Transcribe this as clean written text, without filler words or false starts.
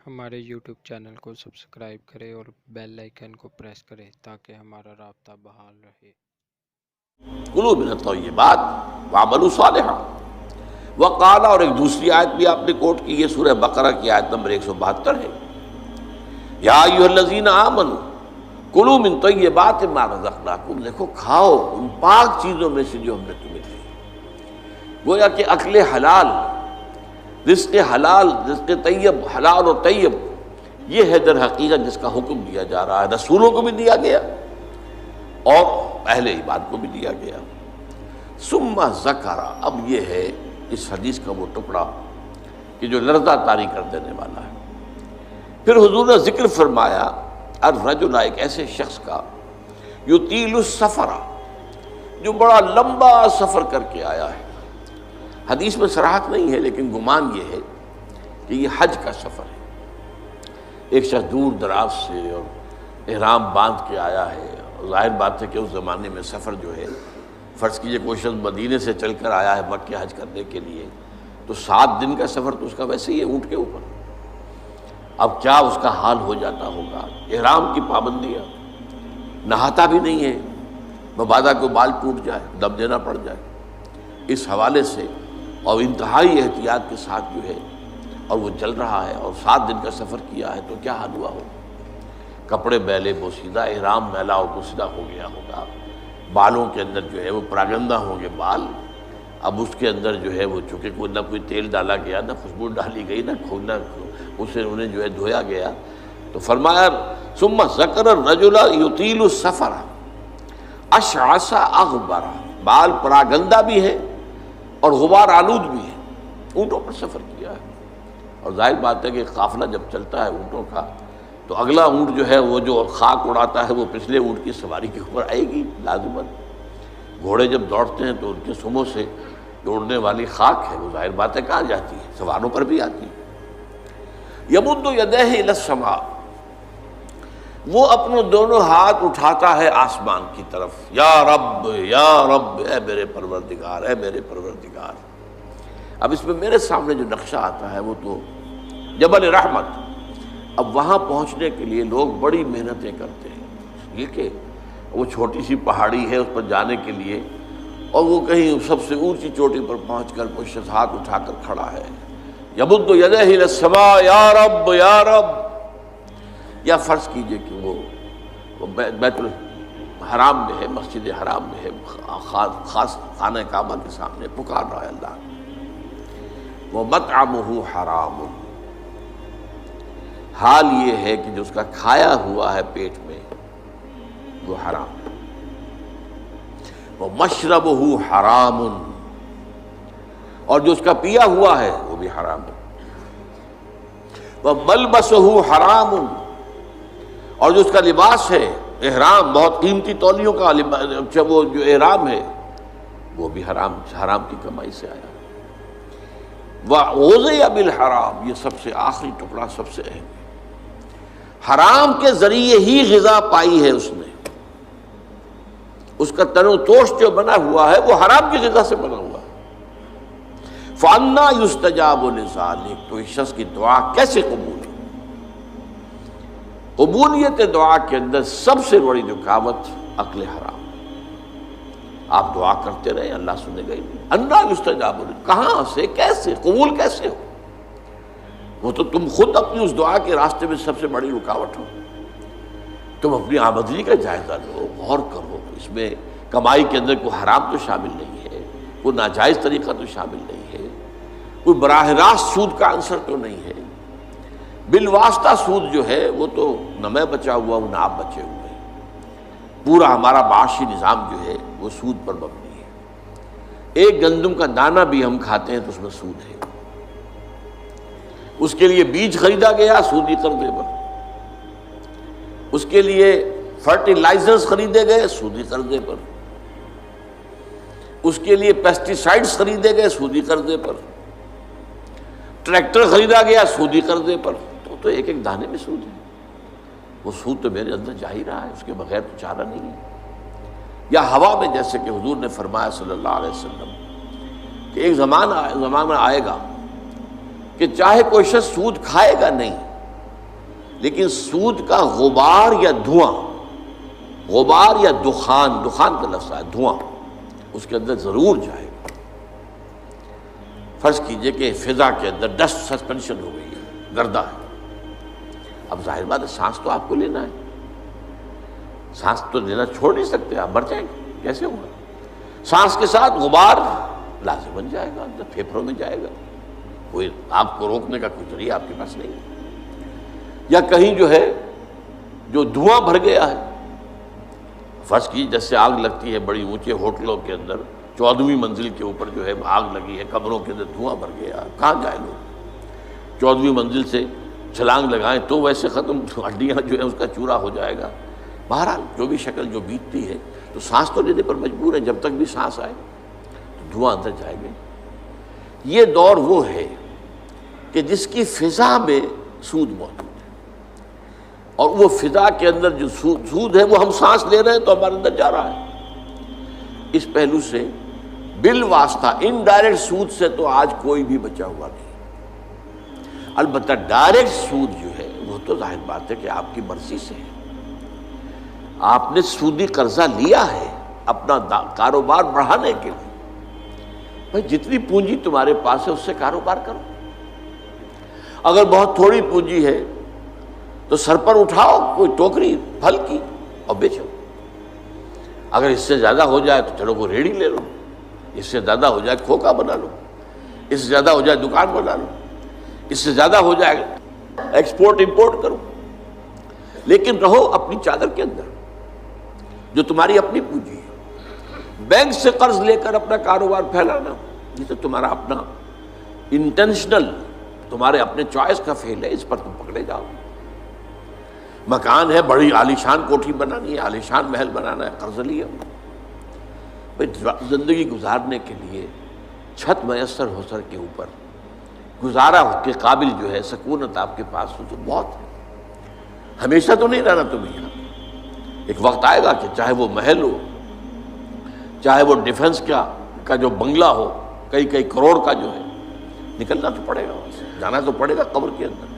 ہمارے YouTube channel کو subscribe کریں اور بیل آئیکن کو پریس کریں تاکہ ہمارا رابطہ بحال رہے۔ کلوا من الطیبات وعملوا صالحا وقال، اور ایک دوسری آیت بھی آپ نے کوٹ کی، یہ سورہ بقرہ کی آیت نمبر 172 ہے، یا ایھا الذین آمنوا کلوا من طیبات ما رزقناکم، دیکھو کھاؤ ان پاک چیزوں میں سے جو ہم نے تمہیں دی۔ گویا کہ اکل حلال، رزق حلال، رزق طیب، حلال اور طیب، یہ ہے در حقیقت جس کا حکم دیا جا رہا ہے، رسولوں کو بھی دیا گیا اور اہل ایمان کو بھی دیا گیا۔ ثم ذکر، اب یہ ہے اس حدیث کا وہ ٹکڑا کہ جو لرزہ طاری کر دینے والا ہے۔ پھر حضور نے ذکر فرمایا الرجل، ایک ایسے شخص کا، یطیل السفر، جو بڑا لمبا سفر کر کے آیا ہے۔ حدیث میں صراحت نہیں ہے لیکن گمان یہ ہے کہ یہ حج کا سفر ہے۔ ایک شخص دور دراز سے اور احرام باندھ کے آیا ہے، ظاہر بات ہے کہ اس زمانے میں سفر جو ہے، فرض کیجئے کوئی شخص مدینے سے چل کر آیا ہے مکہ حج کرنے کے لیے، تو 7 دن کا سفر تو اس کا ویسے ہی ہے اونٹ کے اوپر۔ اب کیا اس کا حال ہو جاتا ہوگا، احرام کی پابندیاں، نہاتا بھی نہیں ہے، مبادا کو بال ٹوٹ جائے، دم دینا پڑ جائے، اس حوالے سے اور انتہائی احتیاط کے ساتھ جو ہے، اور وہ چل رہا ہے اور 7 دن کا سفر کیا ہے، تو کیا حال ہوا ہوگا؟ کپڑے میلے بوسیدہ، احرام میلا اور بوسیدہ ہو گیا ہوگا، بالوں کے اندر جو ہے وہ پراگندہ ہوں گے بال، اب اس کے اندر جو ہے وہ چونکہ کوئی نہ کوئی تیل ڈالا گیا، نہ خوشبو ڈالی گئی، نہ اسے انہیں جو ہے دھویا گیا، تو فرمایا ثم ذکر الرجل یطیل السفر اشعث اغبر، بال پراگندہ بھی ہے اور غبار آلود بھی ہے، اونٹوں پر سفر کیا ہے۔ اور ظاہر بات ہے کہ قافلہ جب چلتا ہے اونٹوں کا تو اگلا اونٹ جو ہے وہ جو خاک اڑاتا ہے وہ پچھلے اونٹ کی سواری کے اوپر آئے گی لازماً۔ گھوڑے جب دوڑتے ہیں تو ان کے سموں سے جو اڑنے والی خاک ہے وہ ظاہر بات ہے کہاں جاتی ہے، سواروں پر بھی آتی ہے۔ یمد یدیہ الی السماء، وہ اپنے دونوں ہاتھ اٹھاتا ہے آسمان کی طرف، یا رب یا رب، اے میرے پروردگار اے میرے پروردگار۔ اب اس میں میرے سامنے جو نقشہ آتا ہے وہ تو جبل رحمت، اب وہاں پہنچنے کے لیے لوگ بڑی محنتیں کرتے ہیں، یہ کہ وہ چھوٹی سی پہاڑی ہے، اس پر جانے کے لیے، اور وہ کہیں سب سے اونچی چوٹی پر پہنچ کر کوئی شخص ہاتھ اٹھا کر کھڑا ہے، یمد یدیہ الی السماء یا رب یا رب، یا فرض کیجئے کہ وہ بیت الحرام میں ہے، مسجد حرام میں ہے، خاص خانہ کعبہ کے سامنے پکار رہا ہے اللہ، وَمَطْعَمُهُ حَرَامٌ، حال یہ ہے کہ جو اس کا کھایا ہوا ہے پیٹ میں وہ حرام ہے، وَمَشْرَبُهُ حَرَامٌ، اور جو اس کا پیا ہوا ہے وہ بھی حرام ہے، وَمَلْبَسُهُ حَرَامٌ، اور جو اس کا لباس ہے احرام، بہت قیمتی تولیوں کا وہ جو احرام ہے وہ بھی حرام کی کمائی سے آیا۔ وَغُذِيَ بِالْحَرَامِ، یہ سب سے آخری ٹکڑا سب سے اہم ہے، حرام کے ذریعے ہی غذا پائی ہے اس نے، اس کا تن و توش جو بنا ہوا ہے وہ حرام کی غذا سے بنا ہوا ہے۔ فَأَنَّىٰ يُسْتَجَابُ لِذَٰلِكَ، تو اس شخص کی دعا کیسے قبول ہے؟ قبولیت دعا کے اندر سب سے بڑی رکاوٹ اکل حرام، آپ دعا کرتے رہے اللہ سنے گا ہی نہیں۔ اَنَّىٰ يُسْتَجَابُ لِذَٰلِكَ، کہاں سے، کیسے، قبول کیسے ہو؟ وہ تو تم خود اپنی اس دعا کے راستے میں سب سے بڑی رکاوٹ ہو۔ تم اپنی آمدنی کا جائزہ لو، غور کرو، اس میں کمائی کے اندر کوئی حرام تو شامل نہیں ہے، کوئی ناجائز طریقہ تو شامل نہیں ہے، کوئی براہ راست سود کا عنصر تو نہیں ہے، بالواسطہ سود جو ہے وہ تو نہ میں بچا ہوا ہوں نہ آپ بچے ہوئے ہیں، پورا ہمارا معاشی نظام جو ہے وہ سود پر مبنی ہے۔ ایک گندم کا دانہ بھی ہم کھاتے ہیں تو اس میں سود ہے، اس کے لیے بیج خریدا گیا سودی قرضے پر، اس کے لیے فرٹیلائزرز خریدے گئے سودی قرضے پر، اس کے لیے پیسٹی سائڈز خریدے گئے سودی قرضے پر، ٹریکٹر خریدا گیا سودی قرضے پر، تو ایک ایک دانے میں سود ہے، وہ سود تو میرے اندر جا ہی رہا ہے، اس کے بغیر تو چارہ نہیں ہے۔ یا ہوا میں، جیسے کہ حضور نے فرمایا صلی اللہ علیہ وسلم کہ ایک زمانہ آئے گا کہ چاہے کوئی شخص سود کھائے گا نہیں لیکن سود کا غبار یا دھواں، غبار یا دخان، دخان کا لفظ ہے دھواں، اس کے اندر ضرور جائے گا۔ فرض کیجئے کہ فضا کے اندر ڈسٹ سسپینشن ہو گئی ہے، گردہ ہے، اب ظاہر بات ہے سانس تو آپ کو لینا ہے، سانس تو لینا چھوڑ نہیں سکتے، آپ مر جائیں گے، کیسے ہوگا؟ سانس کے ساتھ غبار لازم بن جائے گا، اندر پھیپھڑوں میں جائے گا، کوئی آپ کو روکنے کا کوئی ذریعہ آپ کے پاس نہیں ہے۔ یا کہیں جو ہے جو دھواں بھر گیا ہے، فرض کی جیسے آگ لگتی ہے بڑی اونچے ہوٹلوں کے اندر، 14ویں منزل کے اوپر جو ہے آگ لگی ہے، کمروں کے اندر دھواں بھر گیا، کہاں جائے لوگ؟ 14ویں منزل سے چھلانگ لگائیں تو ویسے ختم، ہڈیاں جو ہے اس کا چورا ہو جائے گا۔ بہرحال جو بھی شکل جو بیتتی ہے، تو سانس تو لینے پر مجبور ہے، جب تک بھی سانس آئے تو دھواں اندر جائے گا۔ یہ دور وہ ہے کہ جس کی فضا میں سود موجود ہے، اور وہ فضا کے اندر جو سود ہے وہ ہم سانس لے رہے ہیں تو ہمارے اندر جا رہا ہے۔ اس پہلو سے بالواسطہ انڈائریکٹ سود سے تو آج کوئی بھی بچا ہوا نہیں، البتہ ڈائریکٹ سود جو ہے وہ تو ظاہر بات ہے کہ آپ کی مرضی سے ہے۔ آپ نے سودی قرضہ لیا ہے اپنا کاروبار بڑھانے کے لیے، بھائی جتنی پونجی تمہارے پاس ہے اس سے کاروبار کرو، اگر بہت تھوڑی پونجی ہے تو سر پر اٹھاؤ کوئی ٹوکری پھل کی اور بیچو، اگر اس سے زیادہ ہو جائے تو چلو کوئی ریڑھی لے لو، اس سے زیادہ ہو جائے کھوکا بنا لو، اس سے زیادہ ہو جائے دکان بنا لو، اس سے زیادہ ہو جائے ایکسپورٹ امپورٹ کرو، لیکن رہو اپنی چادر کے اندر جو تمہاری اپنی پونجی ہے۔ بینک سے قرض لے کر اپنا کاروبار پھیلانا یہ تو تمہارا اپنا انٹینشنل، تمہارے اپنے چوائس کا فیل ہے، اس پر تم پکڑے جاؤ۔ مکان ہے، بڑی عالیشان کوٹھی بنانی ہے، عالیشان محل بنانا ہے، قرض لیا، زندگی گزارنے کے لیے چھت میسر ہو سر کے اوپر، گزارا کے قابل جو ہے سکونت آپ کے پاس ہو تو بہت ہے۔ ہمیشہ تو نہیں رہنا تمہیں یہاں، ایک وقت آئے گا کہ چاہے وہ محل ہو، چاہے وہ ڈیفنس کا جو بنگلہ ہو، کئی کروڑ کا جو ہے، نکلنا تو پڑے گا، جانا تو پڑے گا قبر کے اندر۔